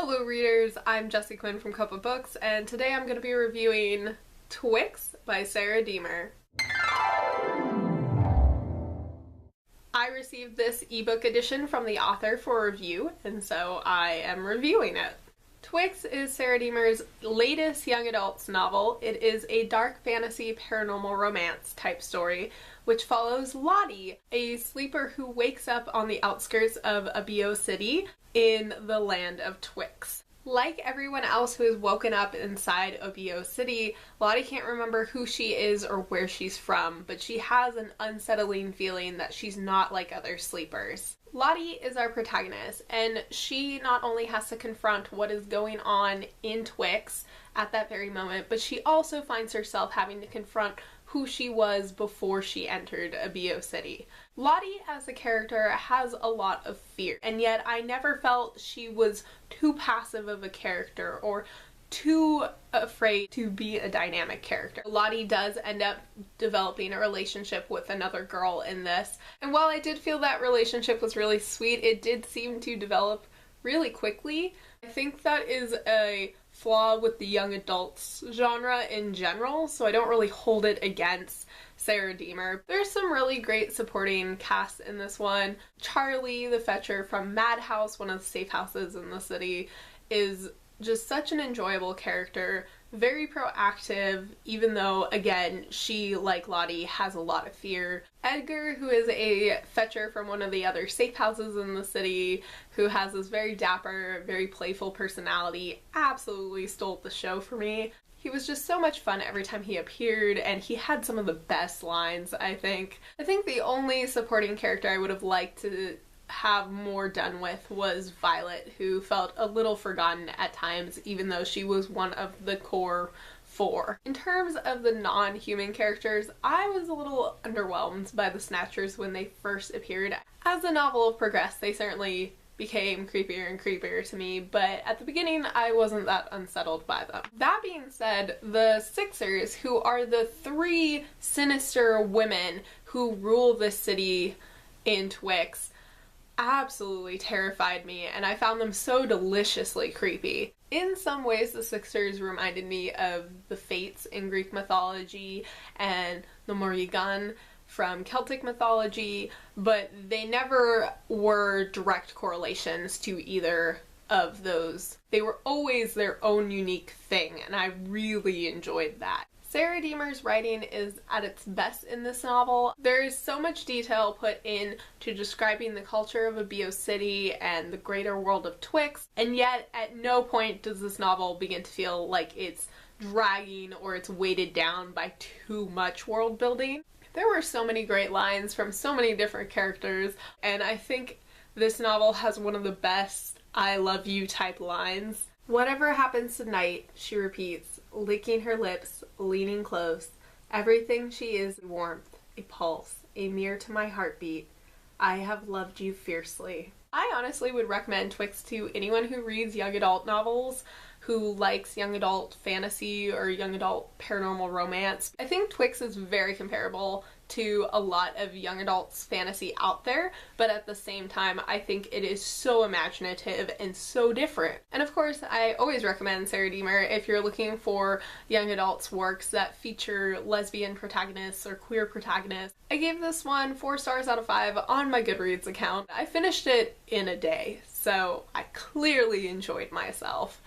Hello readers, I'm Jessie Quinn from Cup of Books, and today I'm going to be reviewing Twixt by Sarah Diemer. I received this ebook edition from the author for review, and so I am reviewing it. Twixt is Sarah Diemer's latest young adults novel. It is a dark fantasy paranormal romance type story which follows Lottie, a sleeper who wakes up on the outskirts of Abio City in the land of Twixt. Like everyone else who has woken up inside Abio City, Lottie can't remember who she is or where she's from, but she has an unsettling feeling that she's not like other sleepers. Lottie is our protagonist, and she not only has to confront what is going on in Twixt at that very moment, but she also finds herself having to confront who she was before she entered Abio City. Lottie as a character has a lot of fear, and yet I never felt she was too passive of a character or too afraid to be a dynamic character. Lottie does end up developing a relationship with another girl in this, and while I did feel that relationship was really sweet, it did seem to develop really quickly. I think that is a flaw with the young adults genre in general, so I don't really hold it against Sarah Diemer. There's some really great supporting cast in this one. Charlie, the fetcher from Madhouse, one of the safe houses in the city, is just such an enjoyable character, very proactive, even though, again, she, like Lottie, has a lot of fear. Edgar, who is a fetcher from one of the other safe houses in the city, who has this very dapper, very playful personality, absolutely stole the show for me. He was just so much fun every time he appeared, and he had some of the best lines, I think. I think the only supporting character I would have liked to have more done with was Violet, who felt a little forgotten at times, even though she was one of the core four. In terms of the non-human characters, I was a little underwhelmed by the Snatchers when they first appeared. As the novel progressed, they certainly became creepier and creepier to me, but at the beginning I wasn't that unsettled by them. That being said, the Sixers, who are the three sinister women who rule this city in Twixt, absolutely terrified me, and I found them so deliciously creepy. In some ways, the Sixers reminded me of the Fates in Greek mythology and the Morrigan from Celtic mythology, but they never were direct correlations to either of those. They were always their own unique thing, and I really enjoyed that. Sarah Diemer's writing is at its best in this novel. There is so much detail put in to describing the culture of Abio City and the greater world of Twixt, and yet at no point does this novel begin to feel like it's dragging or it's weighted down by too much world building. There were so many great lines from so many different characters, and I think this novel has one of the best I love you type lines. Whatever happens tonight, she repeats, licking her lips, leaning close. Everything she is warmth, a pulse, a mirror to my heartbeat. I have loved you fiercely. I honestly would recommend Twixt to anyone who reads young adult novels, who likes young adult fantasy or young adult paranormal romance. I think Twixt is very comparable to a lot of young adults fantasy out there, but at the same time I think it is so imaginative and so different. And of course I always recommend Sarah Diemer if you're looking for young adults works that feature lesbian protagonists or queer protagonists. I gave this one 4 stars out of 5 on my Goodreads account. I finished it in a day, so I clearly enjoyed myself.